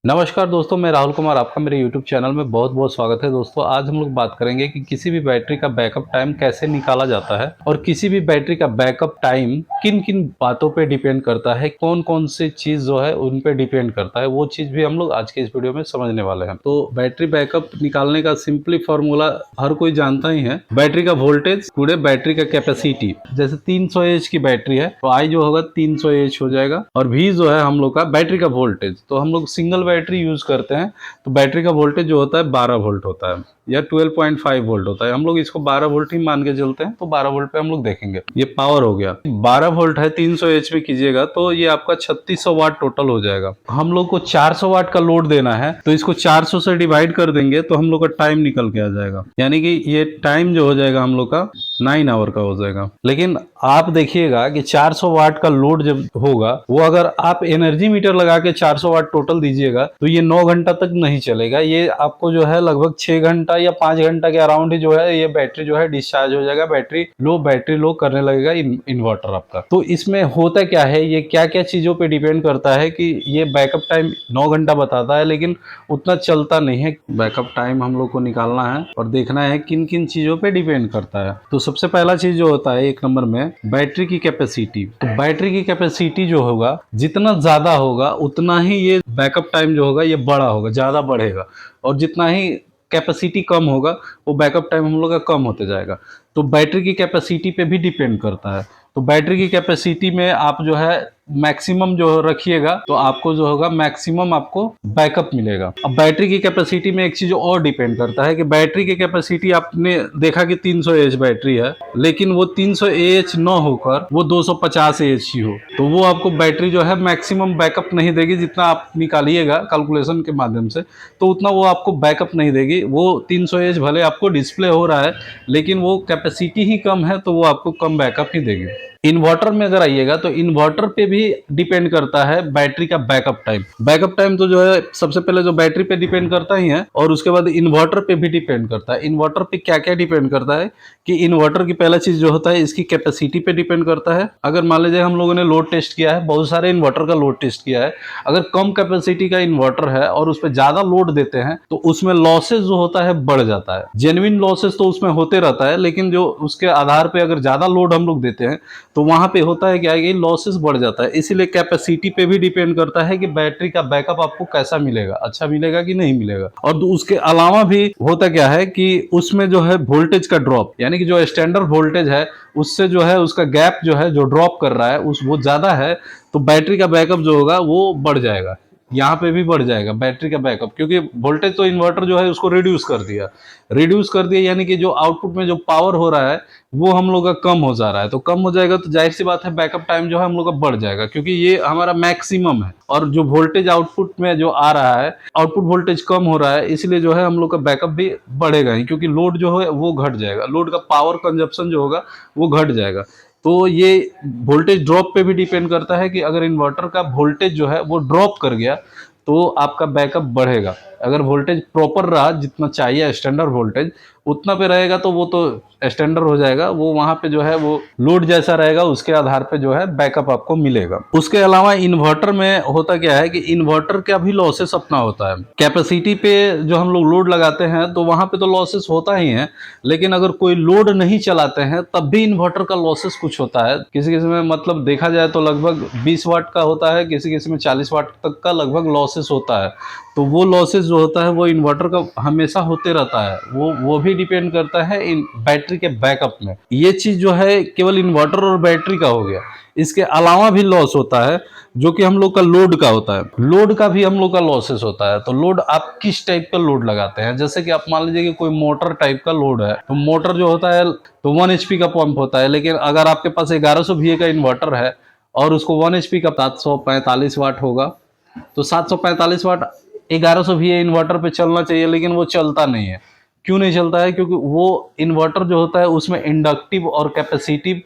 नमस्कार दोस्तों, मैं राहुल कुमार, आपका मेरे YouTube चैनल में बहुत बहुत स्वागत है। दोस्तों, आज हम लोग बात करेंगे कि किसी भी बैटरी का बैकअप टाइम कैसे निकाला जाता है और किसी भी बैटरी का बैकअप टाइम किन किन बातों पे डिपेंड करता है, कौन कौन सी चीज़ जो है उन पे डिपेंड करता है, वो चीज़ भी हम लोग आज के इस वीडियो में समझने वाले हैं। तो बैटरी बैकअप निकालने का सिंपली फॉर्मूला हर कोई जानता ही है। बैटरी का वोल्टेज पूरे बैटरी का कैपेसिटी, जैसे 300 एच की बैटरी है तो आई जो होगा 300 एच हो जाएगा, और भी जो है हम लोग का बैटरी का वोल्टेज। तो हम लोग सिंगल बैटरी यूज करते हैं तो बैटरी का वोल्टेज जो होता है 12 वोल्ट होता है या 12.5 वोल्ट होता है। हम लोग इसको 12 वोल्ट ही मान के चलते हैं, तो 12 वोल्ट पे हम लोग देखेंगे। ये पावर हो गया, 12 वोल्ट है, 300 एच में कीजिएगा तो ये आपका 3600 वाट टोटल हो जाएगा। हम लोग को 400 वाट का लोड देना है तो इसको 400 से डिवाइड कर देंगे तो हम लोग का टाइम निकल के आ जाएगा, यानी कि ये टाइम जो हो जाएगा हम लोग का 9 आवर का हो जाएगा। लेकिन आप देखिएगा कि 400 वाट का लोड जब होगा, वो अगर आप एनर्जी मीटर लगा के 400 वाट टोटल दीजिएगा तो ये 9 घंटा तक नहीं चलेगा। ये आपको जो है लगभग 6 घंटा या 5 घंटा के अराउंड ही जो है ये बैटरी जो है डिस्चार्ज हो जाएगा, बैटरी लो करने लगेगा इन्वर्टर आपका। तो इसमें होता क्या है, ये क्या क्या चीजों पे डिपेंड करता है कि ये बैकअप टाइम 9 घंटा बताता है लेकिन उतना चलता नहीं है। बैकअप टाइम हम लोग को निकालना है और देखना है किन किन चीजों पे डिपेंड करता है। तो सबसे पहला चीज जो होता है एक नंबर में बैटरी की कैपेसिटी। तो बैटरी की कैपेसिटी जो होगा, जितना ज्यादा होगा उतना ही ये बैकअप टाइम जो होगा ये बड़ा होगा, ज्यादा बढ़ेगा, और जितना ही कैपेसिटी कम होगा वो बैकअप टाइम हम लोग का कम होते जाएगा। तो बैटरी की कैपेसिटी पे भी डिपेंड करता है। तो बैटरी की कैपेसिटी में आप जो है मैक्सिमम जो रखिएगा तो आपको जो होगा मैक्सिमम आपको बैकअप मिलेगा। अब बैटरी की कैपेसिटी में एक चीज और डिपेंड करता है कि बैटरी की कैपेसिटी आपने देखा कि 300 एच बैटरी है, लेकिन वो 300 एच न होकर वो 250 एच ही हो, तो वो आपको बैटरी जो है मैक्सिमम बैकअप नहीं देगी। जितना आप निकालिएगा कैलकुलेशन के माध्यम से तो उतना वो आपको बैकअप नहीं देगी। वो 300 एच भले आपको डिस्प्ले हो रहा है लेकिन वो कैपेसिटी ही कम है तो वो आपको कम बैकअप ही देगी। इन्वर्टर में अगर आइएगा तो इन्वर्टर पे भी डिपेंड करता है बैटरी का बैकअप टाइम। बैकअप टाइम तो जो है सबसे पहले जो बैटरी पे डिपेंड करता ही है, और उसके बाद इन्वर्टर पे भी डिपेंड करता है। इन्वर्टर पे क्या क्या डिपेंड करता है कि इन्वर्टर की पहला चीज जो होता है इसकी कैपेसिटी पे डिपेंड करता है। अगर मान लीजिए हम लोगों ने लोड टेस्ट किया है, बहुत सारे इन्वर्टर का लोड टेस्ट किया है, अगर कम कैपेसिटी का इन्वर्टर है और उस पर ज्यादा लोड देते हैं तो उसमें लॉसेज जो होता है बढ़ जाता है। जेन्युइन लॉसेज तो उसमें होते रहता है, लेकिन जो उसके आधार पे अगर ज्यादा लोड हम लोग देते हैं तो वहां पे होता है क्या है कि लॉसेस बढ़ जाता है। इसीलिए कैपेसिटी पे भी डिपेंड करता है कि बैटरी का बैकअप आपको कैसा मिलेगा, अच्छा मिलेगा कि नहीं मिलेगा। और उसके अलावा भी होता क्या है कि उसमें जो है वोल्टेज का ड्रॉप, यानी कि जो स्टैंडर्ड वोल्टेज है उससे जो है उसका गैप जो है जो ड्रॉप कर रहा है उस वो ज्यादा है, तो बैटरी का बैकअप जो होगा वो बढ़ जाएगा। यहाँ पे भी बढ़ जाएगा बैटरी का बैकअप, क्योंकि वोल्टेज तो इन्वर्टर जो है उसको रिड्यूस कर दिया, यानी कि जो आउटपुट में जो पावर हो रहा है वो हम लोग का कम हो जा रहा है। तो कम हो जाएगा तो जाहिर सी बात है बैकअप टाइम जो है हम लोग का बढ़ जाएगा, क्योंकि ये हमारा मैक्सिमम है और जो वोल्टेज आउटपुट में जो आ रहा है, आउटपुट वोल्टेज कम हो रहा है, इसलिए जो है हम लोग का बैकअप भी बढ़ेगा ही, क्योंकि लोड जो है वो घट जाएगा, लोड का पावर कंजप्शन जो होगा वो घट जाएगा। तो ये वोल्टेज ड्रॉप पे भी डिपेंड करता है कि अगर इन्वर्टर का वोल्टेज जो है वो ड्रॉप कर गया तो आपका बैकअप बढ़ेगा। अगर वोल्टेज प्रॉपर रहा, जितना चाहिए स्टैंडर्ड वोल्टेज उतना पे रहेगा तो वो तो स्टैंडर्ड हो जाएगा, वो वहां पे जो है वो लोड जैसा रहेगा उसके आधार पे जो है बैकअप आपको मिलेगा। उसके अलावा इन्वर्टर में होता क्या है कि इन्वर्टर का भी लॉसेस अपना होता है। कैपेसिटी पे जो हम लोग लोड लगाते हैं तो वहां पे तो लॉसेस होता ही है, लेकिन अगर कोई लोड नहीं चलाते हैं तब भी इन्वर्टर का लॉसेस कुछ होता है। किसी किसी में मतलब देखा जाए तो लगभग 20 वाट का होता है, किसी किसी में 40 वाट तक का लगभग लॉसेस होता है। तो वो लॉसेस जो होता है वो इन्वर्टर का हमेशा होते रहता है, वो भी डिपेंड करता है इन बैटरी के बैकअप में। ये चीज जो है केवल इन्वर्टर और बैटरी का हो गया। इसके अलावा भी लॉस होता है जो कि हम लोग का लोड का होता है। लोड का भी हम लोग का लॉसेस होता है। तो लोड आप किस टाइप का लोड लगाते हैं, जैसे कि आप मान लीजिए कि कोई मोटर टाइप का लोड है, तो मोटर जो होता है तो 1 HP का पंप होता है, लेकिन अगर आपके पास 1100 VA का इन्वर्टर है और उसको 1 HP का 745 वाट होगा, तो 745 वाट 1100 VA इन्वर्टर पे चलना चाहिए, लेकिन वो चलता नहीं है। क्यों नहीं चलता है? क्योंकि वो इन्वर्टर जो होता है उसमें इंडक्टिव और कैपेसिटिव,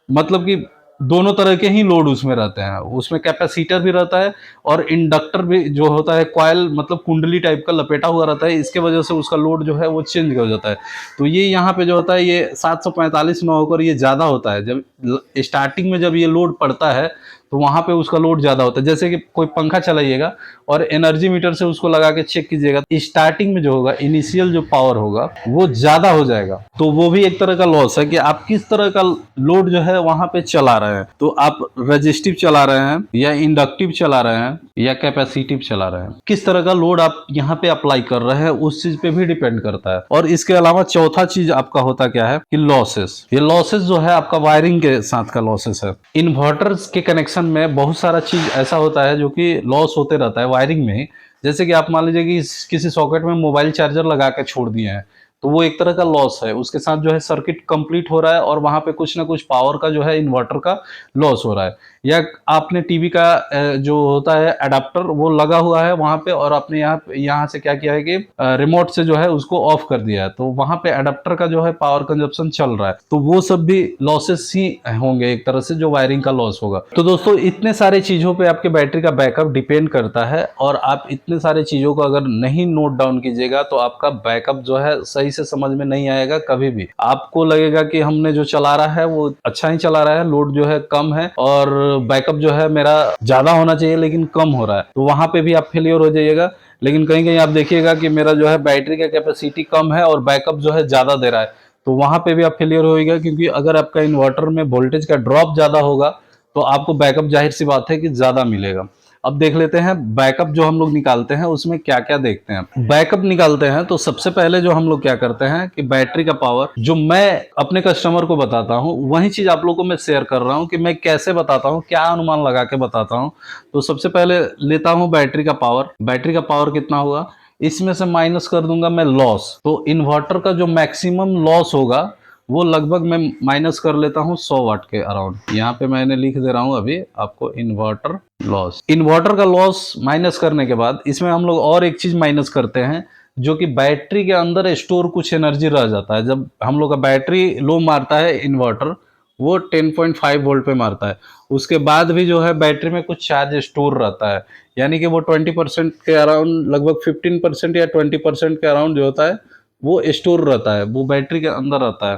मतलब कि दोनों तरह के ही लोड उसमें रहते हैं। उसमें कैपेसिटर भी रहता है और इंडक्टर भी जो होता है, कॉइल मतलब कुंडली टाइप का लपेटा हुआ रहता है, इसके वजह से उसका लोड जो है वो चेंज हो जाता है। तो ये यहाँ पे जो होता है ये 745 ना होकर ये ज़्यादा होता है। जब स्टार्टिंग में जब ये लोड पड़ता है तो वहां पे उसका लोड ज्यादा होता है। जैसे कि कोई पंखा चलाइएगा और एनर्जी मीटर से उसको लगा के चेक कीजिएगा, स्टार्टिंग में जो होगा इनिशियल जो पावर होगा वो ज्यादा हो जाएगा, तो वो भी एक तरह का लॉस है कि आप किस तरह का लोड जो है वहां पे चला रहे हैं। तो आप रेजिस्टिव चला रहे हैं या इंडक्टिव चला रहे हैं या कैपेसिटिव चला रहे हैं, किस तरह का लोड आप यहाँ पे अप्लाई कर रहे हैं उस चीज पे भी डिपेंड करता है। और इसके अलावा चौथा चीज आपका होता क्या है कि लॉसेस। ये लॉसेस जो है आपका वायरिंग के साथ का लॉसेस है। इन्वर्टर्स के कनेक्शन में बहुत सारा चीज ऐसा होता है जो कि लॉस होते रहता है वायरिंग में ही। जैसे कि आप मान लीजिए कि किसी सॉकेट में मोबाइल चार्जर लगा के छोड़ दिए हैं, तो वो एक तरह का लॉस है। उसके साथ जो है सर्किट कंप्लीट हो रहा है और वहां पे कुछ ना कुछ पावर का जो है इन्वर्टर का लॉस हो रहा है। या आपने टीवी का जो होता है अडेप्टर वो लगा हुआ है वहां पे, और आपने यहाँ से क्या किया है कि रिमोट से जो है उसको ऑफ कर दिया है, तो वहां पे अडेप्टर का जो है पावर कंजप्शन चल रहा है, तो वो सब भी लॉसेस ही होंगे एक तरह से, जो वायरिंग का लॉस होगा। तो दोस्तों इतने सारे चीजों पे आपके बैटरी का बैकअप डिपेंड करता है, और आप इतने सारे चीजों को अगर नहीं नोट डाउन कीजिएगा तो आपका बैकअप जो है सही से समझ में नहीं आएगा। कभी भी आपको लगेगा कि हमने जो चला रहा है वो अच्छा ही चला रहा है, लोड जो है कम है और बैकअप जो है मेरा ज्यादा होना चाहिए लेकिन कम हो रहा है, तो वहां पे भी आप फेलियर हो जाइएगा। लेकिन कहीं कहीं आप देखिएगा कि मेरा जो है बैटरी का कैपेसिटी कम है और बैकअप जो है ज्यादा दे रहा है, तो वहां पे भी आप फेलियर होइएगा। क्योंकि अगर आपका इन्वर्टर में वोल्टेज का ड्रॉप ज्यादा होगा तो आपको बैकअप जाहिर सी बात है कि ज्यादा मिलेगा। अब देख लेते हैं बैकअप जो हम लोग निकालते हैं उसमें क्या क्या देखते हैं। बैकअप निकालते हैं तो सबसे पहले जो हम लोग क्या करते हैं कि बैटरी का पावर जो मैं अपने कस्टमर को बताता हूं वही चीज आप लोगों को मैं शेयर कर रहा हूं कि मैं कैसे बताता हूं, क्या अनुमान लगा के बताता हूं। तो सबसे पहले लेता हूं बैटरी का पावर। बैटरी का पावर कितना होगा, इसमें से माइनस कर दूंगा मैं लॉस। तो इन्वर्टर का जो मैक्सिमम लॉस होगा वो लगभग मैं माइनस कर लेता हूं 100 वाट के अराउंड। यहाँ पे मैंने लिख दे रहा हूं अभी आपको इन्वर्टर लॉस। इन्वर्टर का लॉस माइनस करने के बाद इसमें हम लोग और एक चीज माइनस करते हैं, जो कि बैटरी के अंदर स्टोर कुछ एनर्जी रह जाता है। जब हम लोग का बैटरी लो मारता है इन्वर्टर, वो 10.5 वोल्ट पे मारता है, उसके बाद भी जो है बैटरी में कुछ चार्ज स्टोर रहता है, यानी कि वो 20% के अराउंड, लगभग 15% या 20% के अराउंड जो होता है वो स्टोर रहता है, वो बैटरी के अंदर रहता है।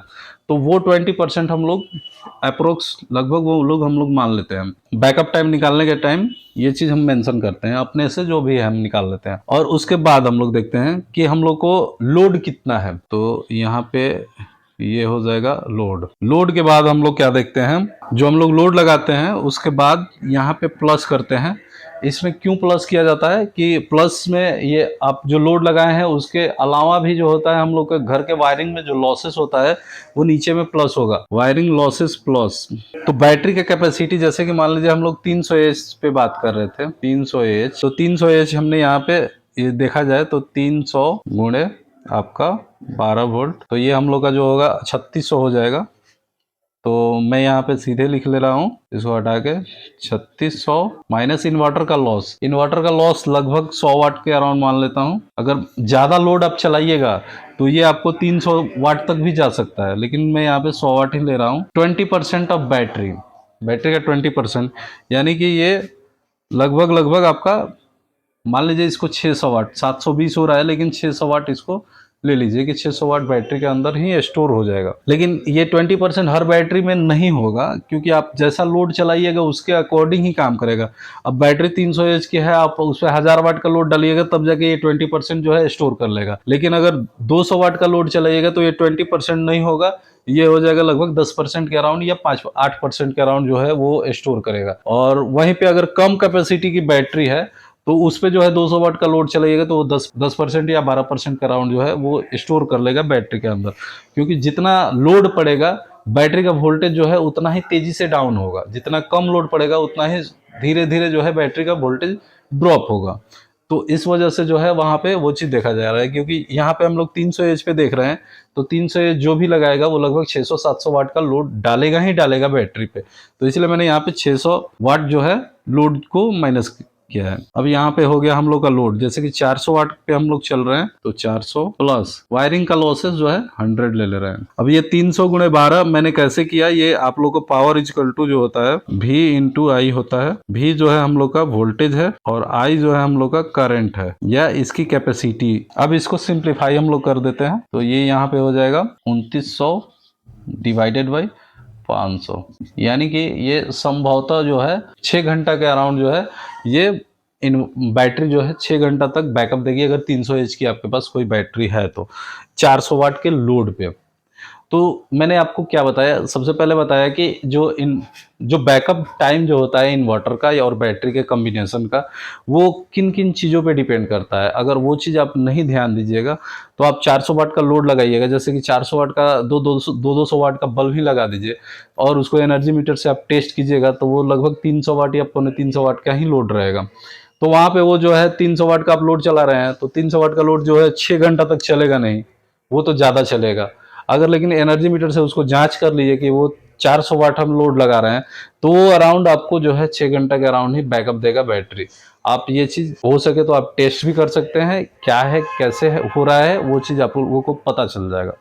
तो वो 20% हम लोग अप्रोक्स लगभग वो लोग हम लोग मान लेते हैं। बैकअप टाइम निकालने के टाइम ये चीज हम मेंशन करते हैं अपने से, जो भी है हम निकाल लेते हैं। और उसके बाद हम लोग देखते हैं कि हम लोग को लोड कितना है, तो यहाँ पे ये हो जाएगा लोड। लोड के बाद हम लोग क्या देखते हैं, जो हम लोग लोड लगाते हैं उसके बाद यहाँ पे प्लस करते हैं। इसमें क्यों प्लस किया जाता है कि प्लस में ये आप जो लोड लगाए हैं उसके अलावा भी जो होता है हम लोग के घर के वायरिंग में जो लॉसेस होता है वो नीचे में प्लस होगा, वायरिंग लॉसेस प्लस। तो बैटरी का कैपेसिटी जैसे कि मान लीजिए हम लोग 300 एच पे बात कर रहे थे, 300 एच, तो 300 एच हमने यहाँ पे ये देखा जाए तो 300 गुणे आपका 12 वोल्ट, तो ये हम लोग का जो होगा 3600 हो जाएगा। तो मैं यहाँ पे सीधे लिख ले रहा हूँ, इसको हटा के 3600 माइनस इन्वर्टर का लॉस। इन्वर्टर का लॉस लगभग 100 वाट के अराउंड मान लेता हूँ। अगर ज़्यादा लोड आप चलाइएगा तो ये आपको 300 वाट तक भी जा सकता है, लेकिन मैं यहाँ पे 100 वाट ही ले रहा हूँ। 20% ऑफ बैटरी, बैटरी का 20%, यानी कि ये लगभग लगभग आपका मान लीजिए इसको 600 वाट, 720 हो रहा है लेकिन 600 वाट इसको ले लीजिए कि 600 वाट बैटरी के अंदर ही स्टोर हो जाएगा। लेकिन ये 20% हर बैटरी में नहीं होगा, क्योंकि आप जैसा लोड चलाइएगा उसके अकॉर्डिंग ही काम करेगा। अब बैटरी 300 एच की है, आप उस पर 1000 वाट का लोड डालिएगा तब जाके ये 20% जो है स्टोर कर लेगा। लेकिन अगर 200 वाट का लोड चलाइएगा तो ये 20% नहीं होगा, ये हो जाएगा लगभग 10% के अराउंड या 8% के अराउंड जो है वो स्टोर करेगा। और वहीं पे अगर कम कैपेसिटी की बैटरी है तो उस पे जो है 200 वाट का लोड चलाइएगा तो वो 10% या 12% का राउंड जो है वो स्टोर कर लेगा बैटरी के अंदर। क्योंकि जितना लोड पड़ेगा बैटरी का वोल्टेज जो है उतना ही तेजी से डाउन होगा, जितना कम लोड पड़ेगा उतना ही धीरे धीरे जो है बैटरी का वोल्टेज ड्रॉप होगा। तो इस वजह से जो है वहां पे वो चीज देखा जा रहा है। क्योंकि यहाँ पे हम लोग 300 एच पे देख रहे हैं, तो 300 एच जो भी लगाएगा वो लगभग 600-700 वाट का लोड डालेगा ही डालेगा बैटरी पे। तो इसलिए मैंने यहाँ पे 600 वाट जो है लोड को माइनस किया है। अब यहाँ पे हो गया हम लोग का लोड, जैसे कि 400 वाट पे हम लोग चल रहे हैं, तो 400 प्लस वायरिंग का लॉसेस जो है 100 ले रहे हैं। अब ये 300 गुणे 12 मैंने कैसे किया, ये आप लोग को पावर इक्वल टू जो होता है V इंटू आई होता है। V जो है हम लोग का वोल्टेज है और I जो है हम लोग का करंट है या इसकी कैपेसिटी। अब इसको सिंप्लीफाई हम लोग कर देते हैं, तो ये यहाँ पे हो जाएगा 2900 डिवाइडेड बाई 500, यानी कि ये संभवतः जो है 6 घंटा के अराउंड जो है ये इन बैटरी जो है 6 घंटा तक बैकअप देगी, अगर 300 एच की आपके पास कोई बैटरी है तो 400 वाट के लोड पे। तो मैंने आपको क्या बताया, सबसे पहले बताया कि जो बैकअप टाइम जो होता है इन्वर्टर का और बैटरी के कॉम्बिनेशन का, वो किन किन चीज़ों पे डिपेंड करता है। अगर वो चीज़ आप नहीं ध्यान दीजिएगा तो आप 400 वाट का लोड लगाइएगा, जैसे कि 400 वाट का 200 वाट का बल्ब ही लगा दीजिए और उसको एनर्जी मीटर से आप टेस्ट कीजिएगा तो वो लगभग 300 वाट या पौने 300 वाट का ही लोड रहेगा। तो वहाँ पे वो जो है 300 वाट का आप लोड चला रहे हैं तो 300 वाट का लोड जो है 6 घंटा तक चलेगा नहीं, वो तो ज़्यादा चलेगा। अगर लेकिन एनर्जी मीटर से उसको जांच कर लीजिए कि वो 400 वाट हम लोड लगा रहे हैं तो वो अराउंड आपको जो है 6 घंटा के अराउंड ही बैकअप देगा बैटरी। आप ये चीज़ हो सके तो आप टेस्ट भी कर सकते हैं, क्या है कैसे है हो रहा है वो चीज़ आप लोगों को पता चल जाएगा।